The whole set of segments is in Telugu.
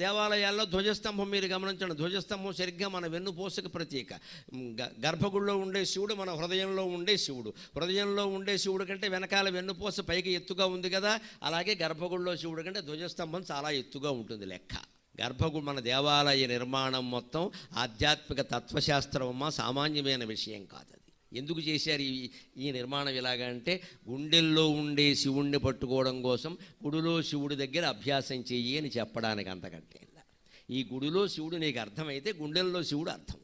దేవాలయాల్లో ధ్వజస్తంభం మీరు గమనించండి. ధ్వజస్తంభం సరిగ్గా మన వెన్నుపూసకు ప్రతీక. గర్భగుడిలో ఉండే శివుడు మన హృదయంలో ఉండే శివుడు. హృదయంలో ఉండే శివుడు కంటే వెనకాల వెన్నుపూస పైకి ఎత్తుగా ఉంది కదా, అలాగే గర్భగుడిలో శివుడు కంటే ధ్వజస్తంభం చాలా ఎత్తుగా ఉంటుంది లెక్క. గర్భగుడి మన దేవాలయ నిర్మాణం మొత్తం ఆధ్యాత్మిక తత్వశాస్త్రమమ్మా, సామాన్యమైన విషయం కాదు. అది ఎందుకు చేశారు ఈ నిర్మాణం ఇలాగంటే, గుండెల్లో ఉండే శివుణ్ణి పట్టుకోవడం కోసం గుడిలో శివుడి దగ్గర అభ్యాసం చెయ్యి అని చెప్పడానికి. అంతకంటే ఈ గుడిలో శివుడు నీకు అర్థమైతే గుండెల్లో శివుడు అర్థమవుతాడు.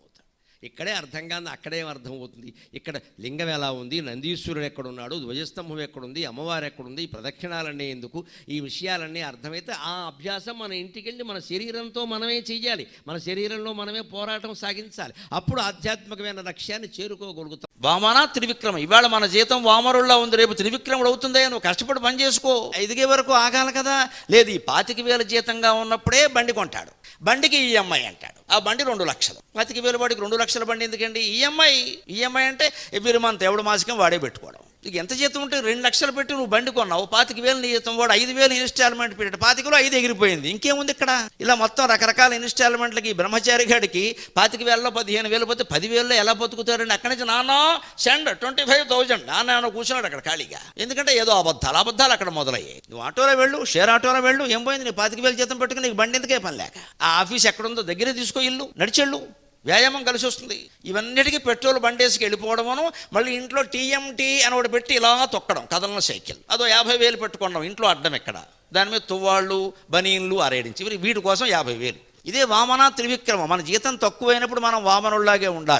ఇక్కడే అర్థం కాదు, అక్కడేం అర్థమవుతుంది. ఇక్కడ లింగం ఎలా ఉంది, నందీశ్వరుడు ఎక్కడున్నాడు, ధ్వజస్తంభం ఎక్కడుంది, అమ్మవారు ఎక్కడుంది, ఈ ప్రదక్షిణాలన్నీ ఎందుకు, ఈ విషయాలన్నీ అర్థమైతే ఆ అభ్యాసం మన ఇంటికి వెళ్ళి మన శరీరంతో మనమే చెయ్యాలి. మన శరీరంలో మనమే పోరాటం సాగించాలి. అప్పుడు ఆధ్యాత్మికమైన లక్ష్యాన్ని చేరుకోగలుగుతాం. వామన త్రివిక్రమ, ఇవాళ మన జీతం వామరుల్లా ఉంది, రేపు త్రివిక్రముడు అవుతుందే. నువ్వు కష్టపడి పని చేసుకో. 5,000 వరకు ఆగాలి కదా. లేదు, ఈ 25,000 జీతంగా ఉన్నప్పుడే బండి కొంటాడు. బండికి ఈఎంఐ అంటాడు. ఆ బండి 2 లక్షలు. 25,000 వాడికి 2 లక్షల బండి ఎందుకండి? ఈఎంఐ అంటే ఎవ్రీ మంత్ ఎవడు మాసికం వాడే పెట్టుకోవడం. నీకు ఎంత జీతం ఉంటే 2 లక్షలు పెట్టి నువ్వు బండి కొన్నావు, 25,000 నీ జీతం, వాడు 5,000 ఇన్స్టాల్మెంట్ పెట్టాడు, 25,000 5 ఎగిరిపోయింది. ఇంకేముంది ఇక్కడ? ఇలా మొత్తం రకరకాల ఇన్స్టాల్మెంట్లకి బ్రహ్మచారి గాడికి 25,000లో 15,000 పోతే 10,000లో ఎలా బతుకుతారండి? అక్కడి నుంచి నాన్న సెండ్ 25,000 నాన్న కూర్చున్నాడు అక్కడ ఖాళీగా. ఎందుకంటే ఏదో అబద్ధాలు అక్కడ మొదలయ్యాయి. నువ్వు ఆటోలో వెళ్ళు, షేర్ ఆటోలో వెళ్ళు, ఏం పోయింది? నీ 25,000 జీతం పెట్టుకుని నీకు బండి ఎందుకే పని లేక? ఆ ఆఫీస్ ఎక్కడుందో దగ్గరే తీసుకో, ఇల్లు నడిచెళ్ళు, వ్యాయామం కలిసి వస్తుంది. ఇవన్నిటికీ పెట్రోల్ బండేసుకు వెళ్ళిపోవడమును, మళ్ళీ ఇంట్లో టీఎంటీ అని ఒకటి పెట్టి ఇలా తొక్కడం, కదలన సైకిల్, అదో 50,000 పెట్టుకున్నాం. ఇంట్లో అడ్డం ఎక్కడ? దాని మీద తువ్వాళ్ళు, బనీన్లు, ఆరేడించి వీటి కోసం 50,000. ఇదే వామన త్రివిక్రమ. మన జీతం తక్కువైనప్పుడు మనం వామనుల్లాగే ఉండాలి.